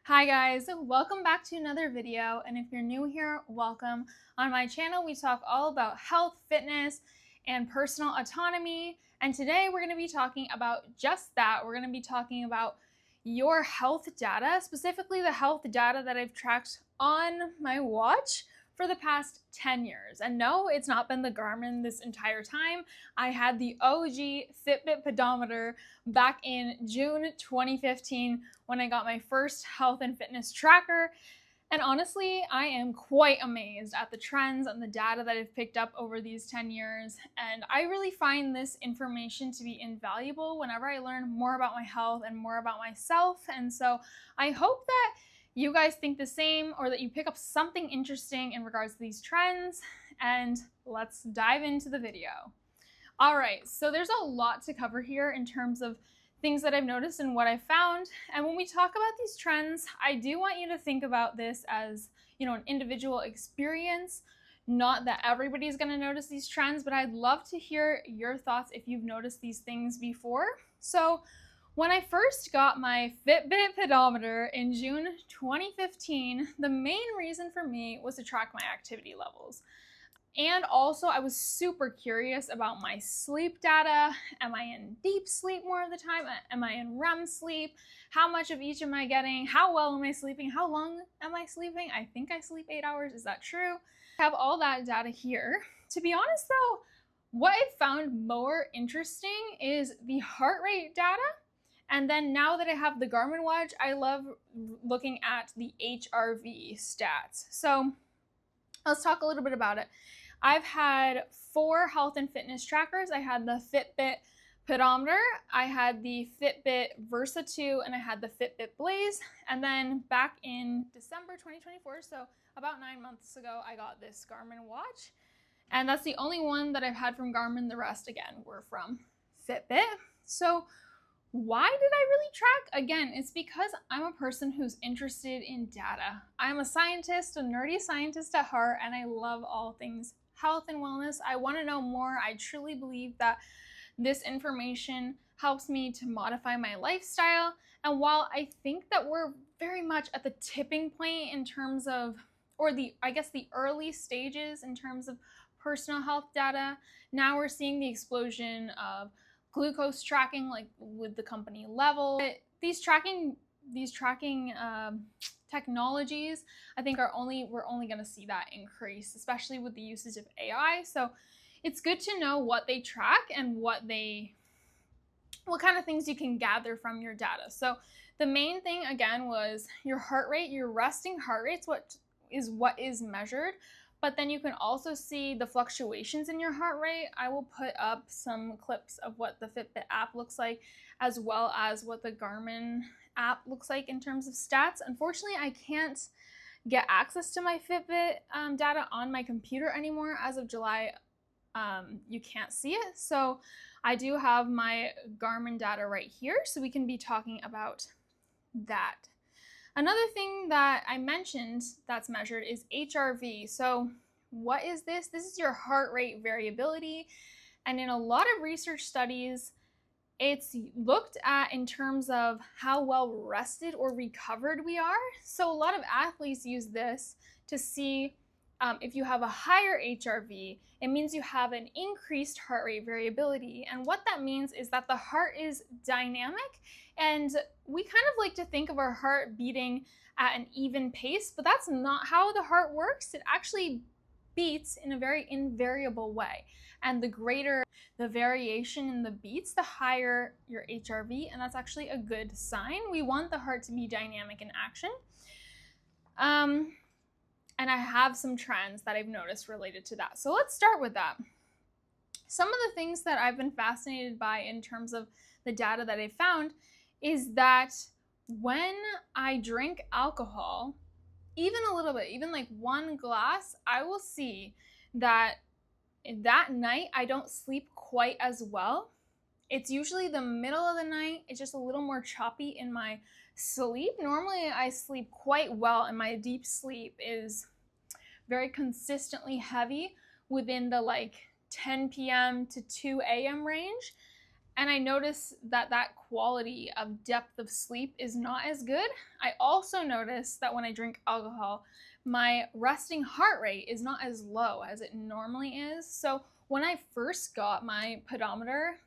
Hi guys, welcome back to another video, and if you're new here, welcome. On my channel we talk all about health, fitness, and personal autonomy, and today we're going to be talking about just that. We're going to be talking about your health data, specifically the health data that I've tracked on my watch for the past 10 years. And no, it's not been the Garmin this entire time. I had the OG Fitbit pedometer back in June 2015 when I got my first health and fitness tracker. And honestly, I am quite amazed at the trends and the data that I've picked up over these 10 years. And I really find this information to be invaluable whenever I learn more about my health and more about myself. And so I hope that you guys think the same, or that you pick up something interesting in regards to these trends. And let's dive into the video. All right, so there's a lot to cover here in terms of things that I've noticed and what I've found. And when we talk about these trends, I do want you to think about this as, an individual experience. Not that everybody's going to notice these trends, but I'd love to hear your thoughts if you've noticed these things before. So when I first got my Fitbit pedometer in June 2015, the main reason for me was to track my activity levels. And also, I was super curious about my sleep data. Am I in deep sleep more of the time? Am I in REM sleep? How much of each am I getting? How well am I sleeping? How long am I sleeping? I think I sleep 8 hours. Is that true? I have all that data here. To be honest though, what I found more interesting is the heart rate data. And then now that I have the Garmin watch, I love looking at the HRV stats. So let's talk a little bit about it. I've had 4 health and fitness trackers. I had the Fitbit pedometer, I had the Fitbit Versa 2, and I had the Fitbit Blaze. And then back in December 2024, so about 9 months ago, I got this Garmin watch. And that's the only one that I've had from Garmin. The rest, again, were from Fitbit. So why did I really track? Again, it's because I'm a person who's interested in data. I'm a scientist, a nerdy scientist at heart, and I love all things health and wellness. I want to know more. I truly believe that this information helps me to modify my lifestyle. And while I think that we're very much at the tipping point in terms of, or the early stages in terms of personal health data, now we're seeing the explosion of glucose tracking, like with the company level. These tracking technologies, I think we're only going to see that increase, especially with the usage of AI. So it's good to know what they track and what kind of things you can gather from your data. So the main thing again was your heart rate, your resting heart rate, what is measured. But then you can also see the fluctuations in your heart rate. I will put up some clips of what the Fitbit app looks like, as well as what the Garmin app looks like in terms of stats. Unfortunately, I can't get access to my Fitbit data on my computer anymore. As of July, you can't see it. So I do have my Garmin data right here, so we can be talking about that. Another thing that I mentioned that's measured is HRV. So what is this? This is your heart rate variability. And in a lot of research studies, it's looked at in terms of how well rested or recovered we are. So a lot of athletes use this to see if you have a higher HRV, it means you have an increased heart rate variability. And what that means is that the heart is dynamic, and we kind of like to think of our heart beating at an even pace, but that's not how the heart works. It actually beats in a very invariable way. And the greater the variation in the beats, the higher your HRV, and that's actually a good sign. We want the heart to be dynamic in action. And I have some trends that I've noticed related to that. So let's start with that. Some of the things that I've been fascinated by in terms of the data that I've found is that when I drink alcohol, even a little bit, even like 1 glass, I will see that night I don't sleep quite as well. It's usually the middle of the night. It's just a little more choppy in my sleep. Normally I sleep quite well, and my deep sleep is very consistently heavy within the 10 p.m. to 2 a.m. range. And I notice that that quality of depth of sleep is not as good. I also notice that when I drink alcohol, my resting heart rate is not as low as it normally is. So when I first got my pedometer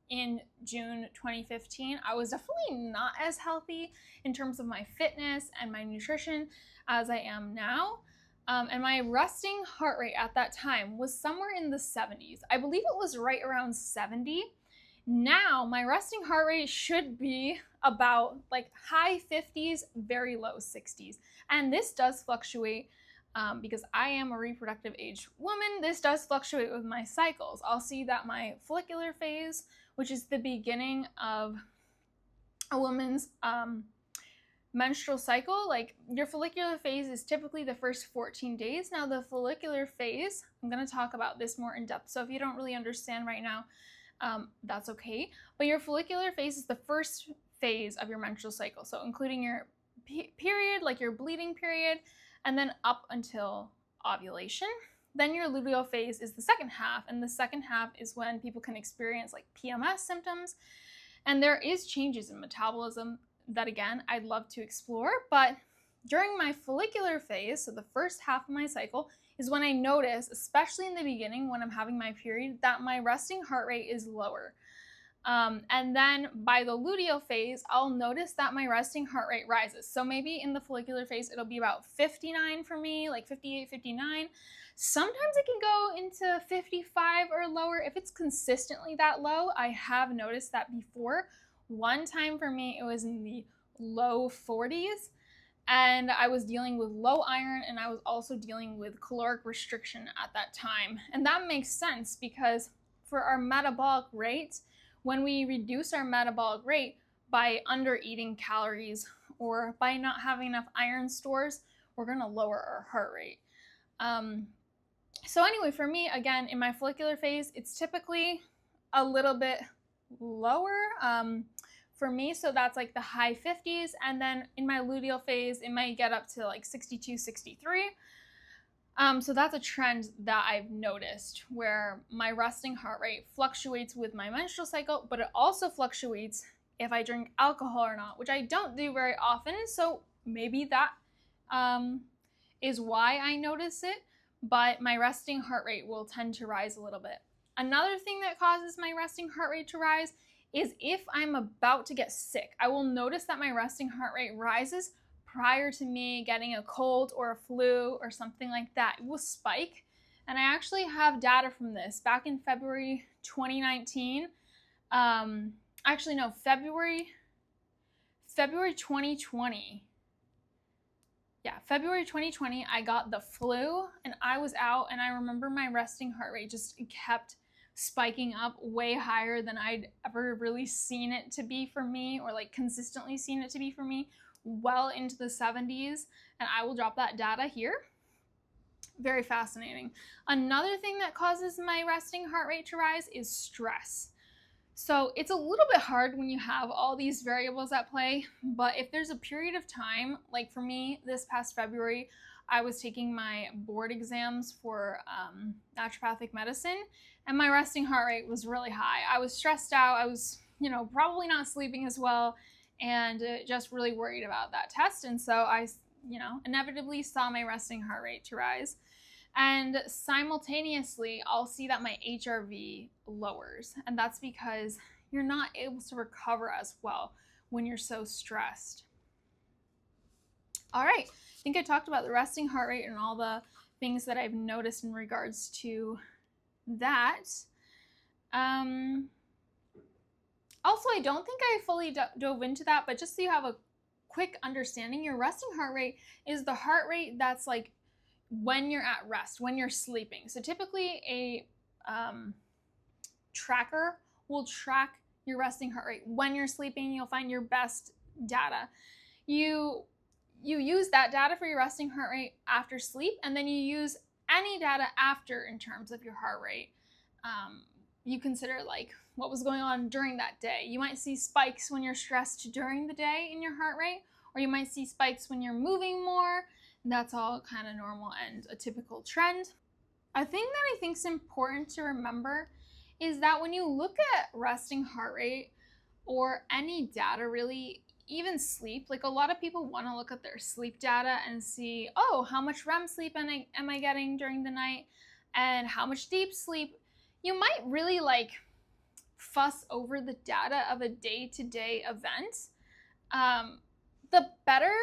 in June 2015, I was definitely not as healthy in terms of my fitness and my nutrition as I am now. And my resting heart rate at that time was somewhere in the 70s. I believe it was right around 70. Now my resting heart rate should be about like high 50s, very low 60s. And this does fluctuate because I am a reproductive age woman. This does fluctuate with my cycles. I'll see that my follicular phase, which is the beginning of a woman's menstrual cycle, like your follicular phase is typically the first 14 days. Now the follicular phase, I'm going to talk about this more in depth. So if you don't really understand right now, that's okay. But your follicular phase is the first phase of your menstrual cycle. So including your period, like your bleeding period, and then up until ovulation. Then your luteal phase is the second half, and the second half is when people can experience like PMS symptoms. And there is changes in metabolism that, again, I'd love to explore. But during my follicular phase, so the first half of my cycle, is when I notice, especially in the beginning when I'm having my period, that my resting heart rate is lower. And then by the luteal phase, I'll notice that my resting heart rate rises. So maybe in the follicular phase, it'll be about 59 for me, like 58, 59. Sometimes it can go into 55 or lower if it's consistently that low. I have noticed that before. One time for me, it was in the low 40s. And I was dealing with low iron, and I was also dealing with caloric restriction at that time. And that makes sense because for our metabolic rate, when we reduce our metabolic rate by under eating calories or by not having enough iron stores, we're going to lower our heart rate. So anyway, for me, again, in my follicular phase, it's typically a little bit lower. For me, so that's like the high 50s, and then in my luteal phase, it might get up to like 62, 63. So that's a trend that I've noticed where my resting heart rate fluctuates with my menstrual cycle, but it also fluctuates if I drink alcohol or not, which I don't do very often. So maybe that is why I notice it, but my resting heart rate will tend to rise a little bit. Another thing that causes my resting heart rate to rise is if I'm about to get sick. I will notice that my resting heart rate rises prior to me getting a cold or a flu or something like that. It will spike. And I actually have data from this back in February 2019. Actually, no, February 2020. Yeah, February 2020, I got the flu and I was out, and I remember my resting heart rate just kept spiking up way higher than I'd ever really seen it to be for me, or like consistently seen it to be for me, well into the 70s. And I will drop that data here. Very fascinating. Another thing that causes my resting heart rate to rise is stress. So it's a little bit hard when you have all these variables at play, but if there's a period of time, like for me this past February, I was taking my board exams for naturopathic medicine, and my resting heart rate was really high. I was stressed out. I was, probably not sleeping as well, and just really worried about that test. And so I, inevitably saw my resting heart rate to rise. And simultaneously, I'll see that my HRV lowers. And that's because you're not able to recover as well when you're so stressed. All right, I think I talked about the resting heart rate and all the things that I've noticed in regards to that. Also, I don't think I fully dove into that, but just so you have a quick understanding, your resting heart rate is the heart rate that's like when you're at rest, when you're sleeping. So typically a tracker will track your resting heart rate. When you're sleeping, you'll find your best data. You use that data for your resting heart rate after sleep, and then you use any data after in terms of your heart rate. You consider like what was going on during that day. You might see spikes when you're stressed during the day in your heart rate, or you might see spikes when you're moving more. That's all kind of normal and a typical trend. A thing that I think is important to remember is that when you look at resting heart rate or any data really, even sleep, like a lot of people want to look at their sleep data and see, oh, how much REM sleep am I getting during the night and how much deep sleep. You might really like fuss over the data of a day-to-day event. The better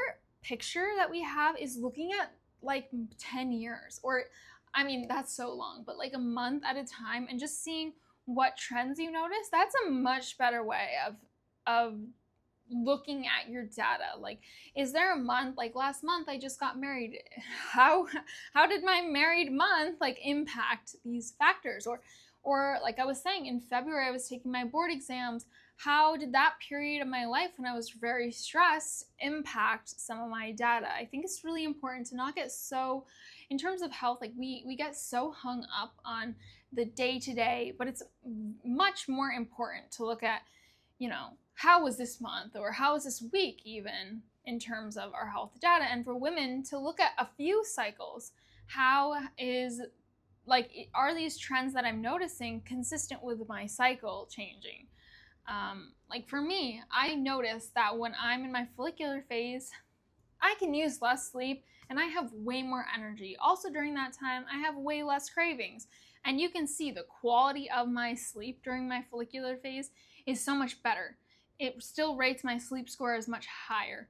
picture that we have is looking at like 10 years, or I mean, that's so long, but like a month at a time and just seeing what trends you notice. That's a much better way of looking at your data. Like, is there a month, like last month I just got married, how did my married month like impact these factors? Or like I was saying, in February I was taking my board exams. How did that period of my life when I was very stressed impact some of my data? I think it's really important to not get so, in terms of health, like we get so hung up on the day-to-day, but it's much more important to look at, you know, how was this month or how was this week, even in terms of our health data. And for women to look at a few cycles, how is, like, are these trends that I'm noticing consistent with my cycle changing? Like for me, I notice that when I'm in my follicular phase, I can use less sleep and I have way more energy. Also during that time, I have way less cravings. And you can see the quality of my sleep during my follicular phase is so much better. It still rates my sleep score as much higher.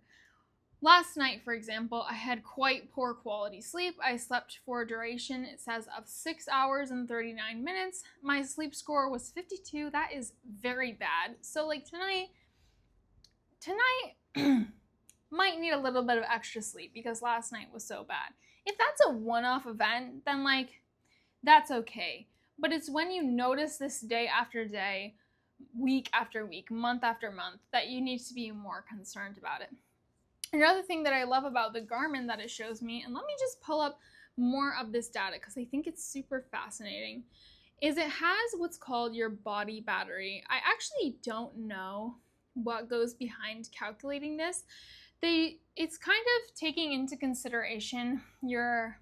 Last night, for example, I had quite poor quality sleep. I slept for a duration, it says, of 6 hours and 39 minutes. My sleep score was 52. That is very bad. So like tonight might need a little bit of extra sleep because last night was so bad. If that's a one-off event, then like that's okay. But it's when you notice this day after day, week after week, month after month, that you need to be more concerned about it. Another thing that I love about the Garmin that it shows me, and let me just pull up more of this data because I think it's super fascinating, is it has what's called your body battery. I actually don't know what goes behind calculating this. It's kind of taking into consideration your,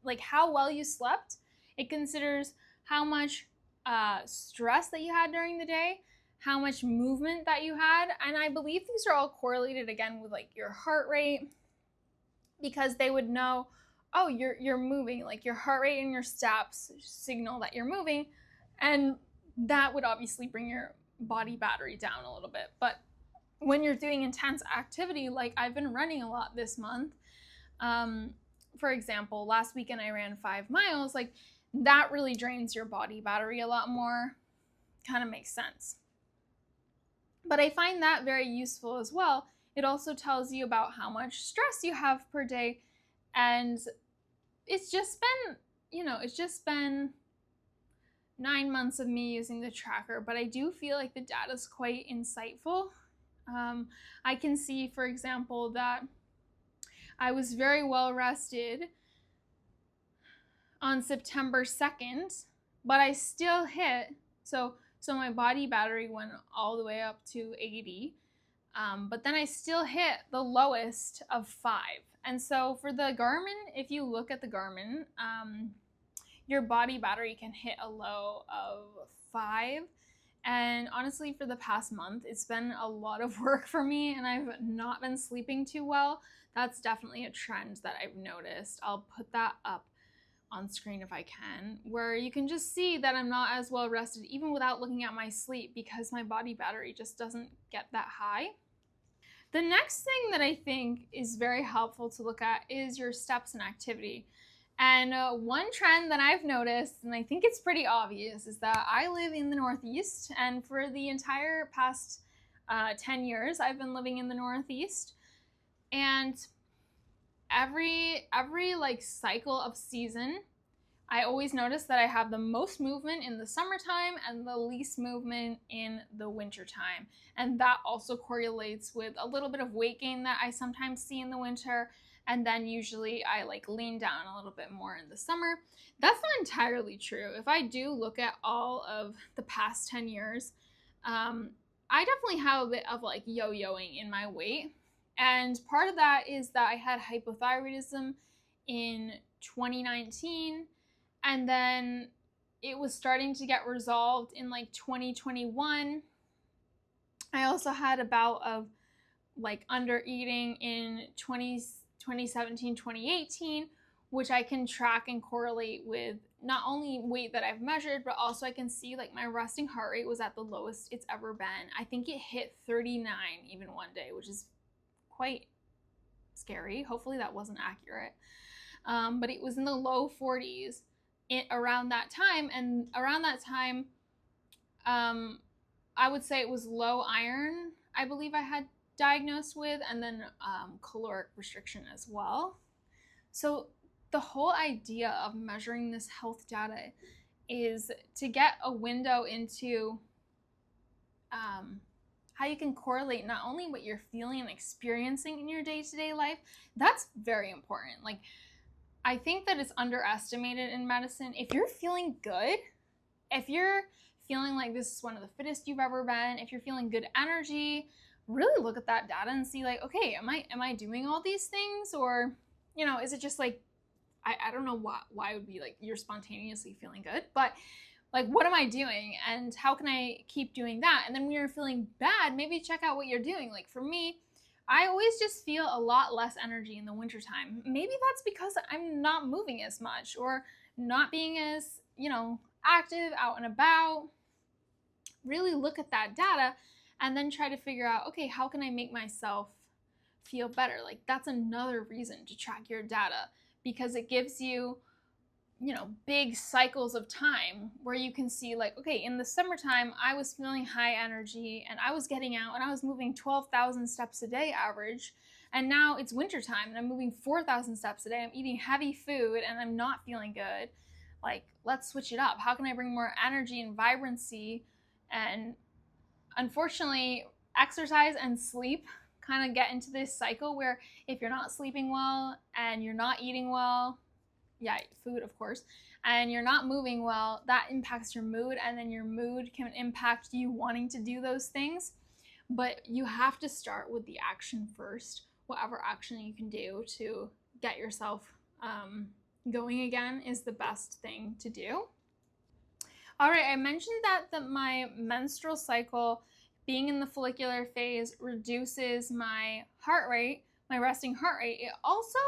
like, how well you slept. It considers how much stress that you had during the day, how much movement that you had, and I believe these are all correlated again with like your heart rate, because they would know, oh, you're moving, like your heart rate and your steps signal that you're moving, and that would obviously bring your body battery down a little bit. But when you're doing intense activity, like I've been running a lot this month, for example, last weekend I ran 5 miles, like that really drains your body battery a lot more. Kind of makes sense. But I find that very useful as well. It also tells you about how much stress you have per day. And it's just been 9 months of me using the tracker, but I do feel like the data is quite insightful. I can see, for example, that I was very well rested on September 2nd, but I still hit, so my body battery went all the way up to 80, but then I still hit the lowest of 5. And so for the Garmin, if you look at the Garmin, your body battery can hit a low of 5. And honestly, for the past month, it's been a lot of work for me and I've not been sleeping too well. That's definitely a trend that I've noticed. I'll put that up on screen if I can, where you can just see that I'm not as well rested even without looking at my sleep because my body battery just doesn't get that high. The next thing that I think is very helpful to look at is your steps and activity. And one trend that I've noticed, and I think it's pretty obvious, is that I live in the Northeast, and for the entire past 10 years I've been living in the Northeast, and every like cycle of season, I always notice that I have the most movement in the summertime and the least movement in the wintertime. And that also correlates with a little bit of weight gain that I sometimes see in the winter. And then usually I like lean down a little bit more in the summer. That's not entirely true. If I do look at all of the past 10 years, I definitely have a bit of like yo-yoing in my weight. And part of that is that I had hypothyroidism in 2019. And then it was starting to get resolved in like 2021. I also had a bout of like under eating in 2017, 2018, which I can track and correlate with not only weight that I've measured, but also I can see like my resting heart rate was at the lowest it's ever been. I think it hit 39 even one day, which is quite scary. Hopefully that wasn't accurate. But it was in the low 40s around that time. And around that time, I would say it was low iron, I believe I had diagnosed with, and then caloric restriction as well. So the whole idea of measuring this health data is to get a window into how you can correlate not only what you're feeling and experiencing in your day-to-day life. That's very important. Like, I think that it's underestimated in medicine. If you're feeling good, if you're feeling like this is one of the fittest you've ever been, if you're feeling good energy, really look at that data and see like, okay, am I doing all these things? Or, you know, is it just like, I don't know why it would be like you're spontaneously feeling good, but like, what am I doing and how can I keep doing that? And then when you're feeling bad, maybe check out what you're doing. Like for me, I always just feel a lot less energy in the wintertime. Maybe that's because I'm not moving as much or not being as, you know, active out and about. Really look at that data and then try to figure out, okay, how can I make myself feel better? Like that's another reason to track your data, because it gives you, you know, big cycles of time where you can see like, okay, in the summertime, I was feeling high energy and I was getting out and I was moving 12,000 steps a day average. And now it's wintertime and I'm moving 4,000 steps a day. I'm eating heavy food and I'm not feeling good. Like, let's switch it up. How can I bring more energy and vibrancy? And unfortunately, exercise and sleep kind of get into this cycle where if you're not sleeping well and you're not eating well, yeah, food, of course, and you're not moving well, that impacts your mood, and then your mood can impact you wanting to do those things. But you have to start with the action first, whatever action you can do to get yourself going again is the best thing to do. All right, I mentioned that my menstrual cycle being in the follicular phase reduces my heart rate, my resting heart rate. It also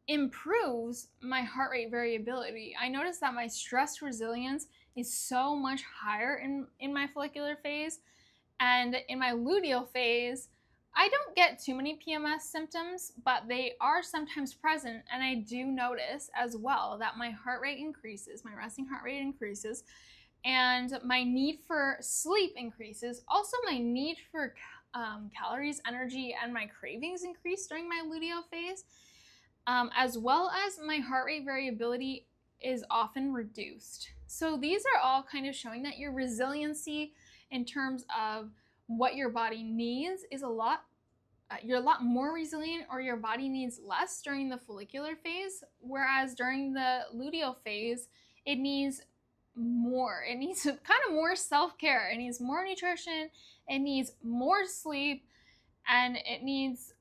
improves my heart rate variability. I noticed that my stress resilience is so much higher in my follicular phase. And in my luteal phase, I don't get too many PMS symptoms, but they are sometimes present. And I do notice as well that my heart rate increases, my resting heart rate increases, and my need for sleep increases. Also, my need for calories, energy, and my cravings increase during my luteal phase, as well as my heart rate variability is often reduced. So these are all kind of showing that your resiliency in terms of what your body needs is you're a lot more resilient, or your body needs less during the follicular phase, whereas during the luteal phase, it needs more. It needs kind of more self-care. It needs more nutrition. It needs more sleep, and it needs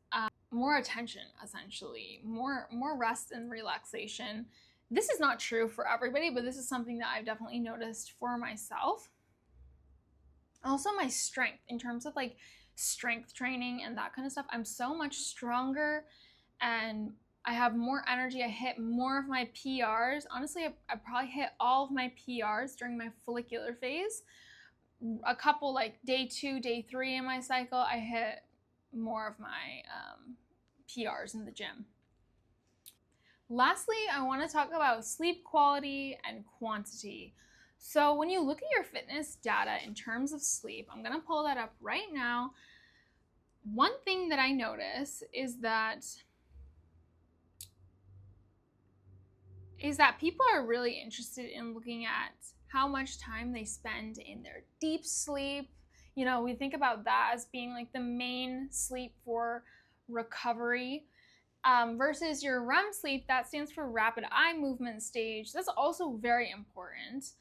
more attention, essentially, more rest and relaxation. This is not true for everybody, but this is something that I've definitely noticed for myself. Also, my strength, in terms of like strength training and that kind of stuff, I'm so much stronger and I have more energy. I hit more of my PRs. Honestly, I probably hit all of my PRs during my follicular phase. A couple like day 2, day 3 in my cycle, I hit more of my PRs in the gym. Lastly, I want to talk about sleep quality and quantity. So when you look at your fitness data in terms of sleep, I'm going to pull that up right now. One thing that I notice is that people are really interested in looking at how much time they spend in their deep sleep. You know, we think about that as being like the main sleep for recovery, versus your REM sleep, that stands for rapid eye movement stage. That's also very important.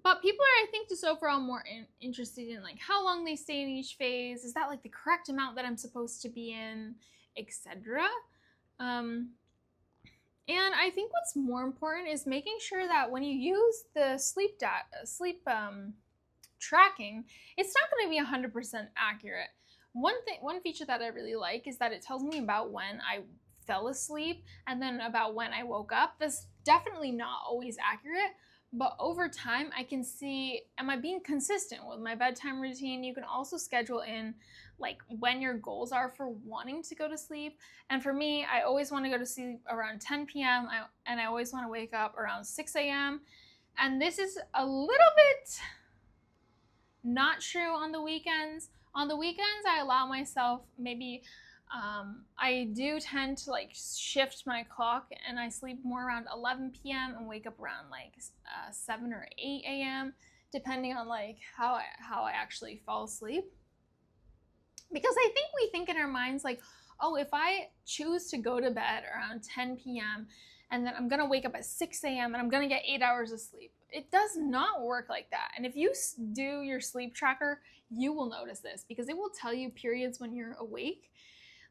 But people are, I think, just overall more interested in like how long they stay in each phase. Is that like the correct amount that I'm supposed to be in, etc. And I think what's more important is making sure that when you use the sleep tracking, it's not going to be 100% accurate. One feature that I really like is that it tells me about when I fell asleep and then about when I woke up. That's definitely not always accurate, but over time I can see, am I being consistent with my bedtime routine? You can also schedule in like when your goals are for wanting to go to sleep. And for me, I always want to go to sleep around 10 p.m. and I always want to wake up around 6 a.m. And this is a little bit not true on the weekends. On the weekends, I allow myself maybe, I do tend to like shift my clock and I sleep more around 11 p.m. and wake up around like 7 or 8 a.m. depending on like how I actually fall asleep. Because I think we think in our minds like, oh, if I choose to go to bed around 10 p.m. and then I'm gonna wake up at 6 a.m. and I'm gonna get 8 hours of sleep. It does not work like that. And if you do your sleep tracker, you will notice this because it will tell you periods when you're awake.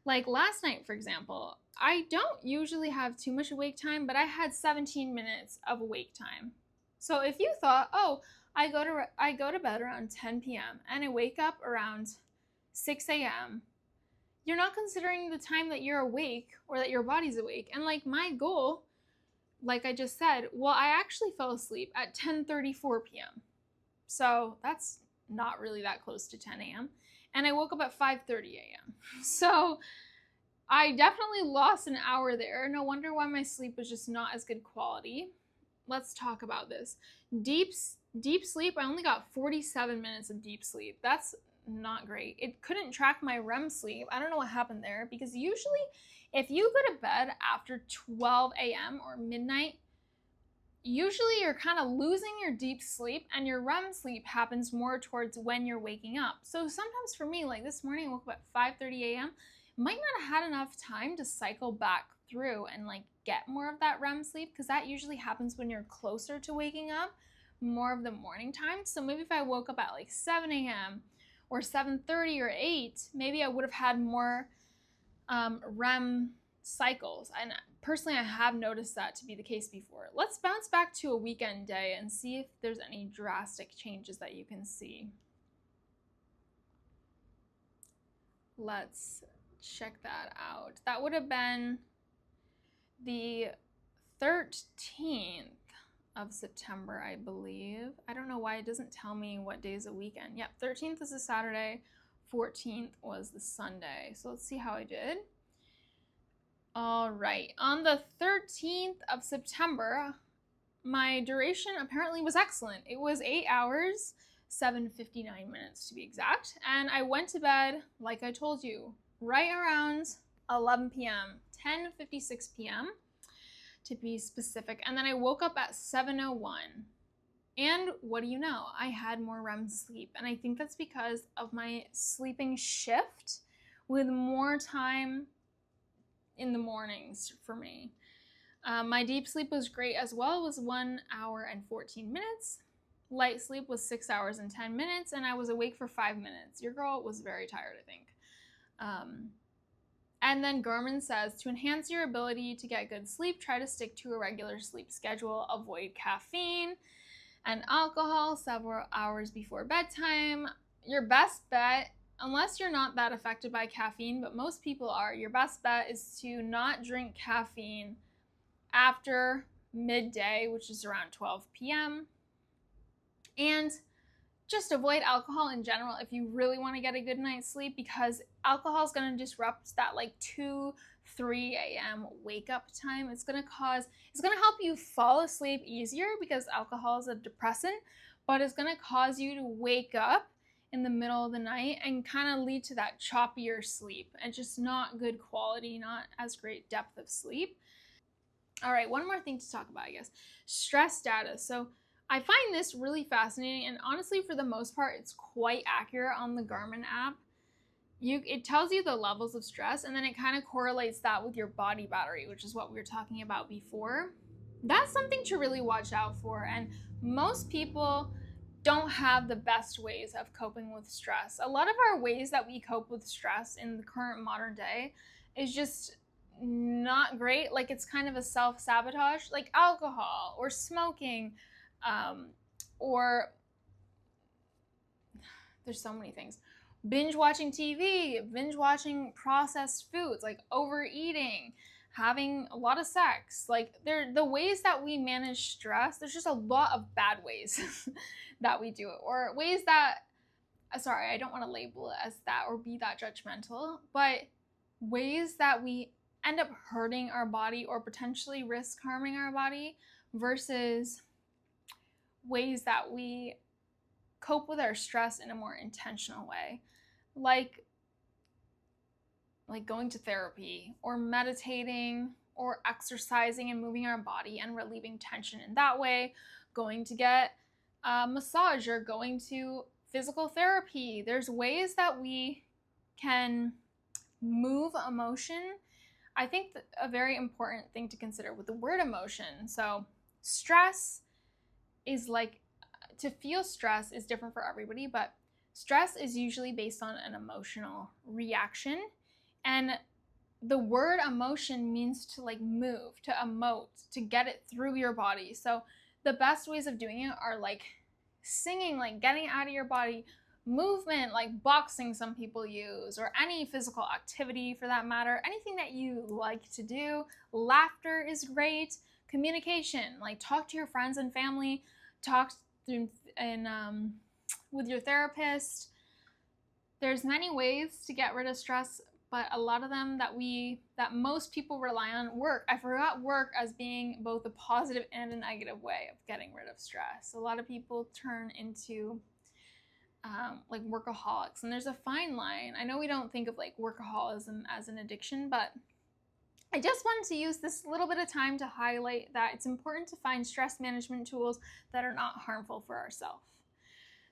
Like last night, for example, I don't usually have too much awake time, but I had 17 minutes of awake time. So if you thought, oh, I go to bed around 10 p.m. and I wake up around 6 a.m., you're not considering the time that you're awake or that your body's awake. And like my goal, like I just said, well, I actually fell asleep at 10:34 p.m. So that's not really that close to 10 a.m. And I woke up at 5:30 a.m. So I definitely lost an hour there. No wonder why my sleep was just not as good quality. Let's talk about this. Deep sleep, I only got 47 minutes of deep sleep. That's not great. It couldn't track my REM sleep. I don't know what happened there because usually if you go to bed after 12 a.m. or midnight, usually you're kind of losing your deep sleep and your REM sleep happens more towards when you're waking up. So sometimes for me, like this morning I woke up at 5:30 a.m. Might not have had enough time to cycle back through and like get more of that REM sleep because that usually happens when you're closer to waking up, more of the morning time. So maybe if I woke up at like 7 a.m. or 7:30 or 8, maybe I would have had more REM cycles. And personally, I have noticed that to be the case before. Let's bounce back to a weekend day and see if there's any drastic changes that you can see. Let's check that out. That would have been the 13th of September, I believe. I don't know why it doesn't tell me what day is a weekend. Yep, 13th is a Saturday, 14th was the Sunday. So let's see how I did. All right, on the 13th of September, my duration apparently was excellent. It was 8 hours, 7:59 minutes to be exact. And I went to bed, like I told you, right around 11 p.m., 10:56 p.m. to be specific. And then I woke up at 7:01. And what do you know? I had more REM sleep. And I think that's because of my sleeping shift with more time in the mornings for me. My deep sleep was great as well. It was 1 hour and 14 minutes. Light sleep was 6 hours and 10 minutes. And I was awake for 5 minutes. Your girl was very tired, I think. And then Garmin says, to enhance your ability to get good sleep, try to stick to a regular sleep schedule, avoid caffeine and alcohol several hours before bedtime. Your best bet, unless you're not that affected by caffeine, but most people are, your best bet is to not drink caffeine after midday, which is around 12 p.m. And just avoid alcohol in general if you really want to get a good night's sleep, because alcohol is going to disrupt that like 2-3 a.m. wake up time. It's going to help you fall asleep easier because alcohol is a depressant, but it's going to cause you to wake up in the middle of the night and kind of lead to that choppier sleep and just not good quality, not as great depth of sleep. All right, one more thing to talk about, I guess. Stress status. So I find this really fascinating, and honestly, for the most part, it's quite accurate on the Garmin app. It tells you the levels of stress, and then it kind of correlates that with your body battery, which is what we were talking about before. That's something to really watch out for, and most people don't have the best ways of coping with stress. A lot of our ways that we cope with stress in the current modern day is just not great. Like it's kind of a self-sabotage, like alcohol or smoking, or there's so many things. Binge watching TV, binge watching processed foods, like overeating, having a lot of sex. Like the ways that we manage stress, there's just a lot of bad ways that we do it, or ways that, sorry, I don't want to label it as that or be that judgmental, but ways that we end up hurting our body or potentially risk harming our body versus ways that we cope with our stress in a more intentional way, like going to therapy or meditating or exercising and moving our body and relieving tension in that way, going to get a massage or going to physical therapy. There's ways that we can move emotion. I think that a very important thing to consider with the word emotion. So stress is like, to feel stress is different for everybody, but stress is usually based on an emotional reaction. And the word emotion means to like move, to emote, to get it through your body. So the best ways of doing it are like singing, like getting out of your body, movement, like boxing some people use, or any physical activity for that matter, anything that you like to do. Laughter is great. Communication, like talk to your friends and family, talk with your therapist. There's many ways to get rid of stress, but a lot of them that most people rely on work. I forgot work as being both a positive and a negative way of getting rid of stress. A lot of people turn into like workaholics, and there's a fine line. I know we don't think of like workaholism as an addiction, but I just wanted to use this little bit of time to highlight that it's important to find stress management tools that are not harmful for ourselves.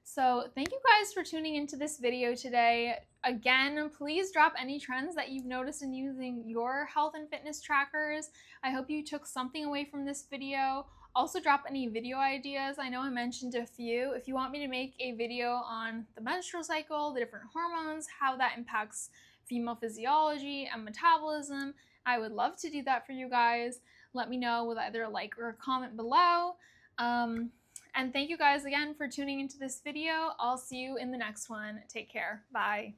So thank you guys for tuning into this video today. Again, please drop any trends that you've noticed in using your health and fitness trackers. I hope you took something away from this video. Also drop any video ideas. I know I mentioned a few. If you want me to make a video on the menstrual cycle, the different hormones, how that impacts female physiology and metabolism, I would love to do that for you guys. Let me know with either a like or a comment below. And thank you guys again for tuning into this video. I'll see you in the next one. Take care. Bye.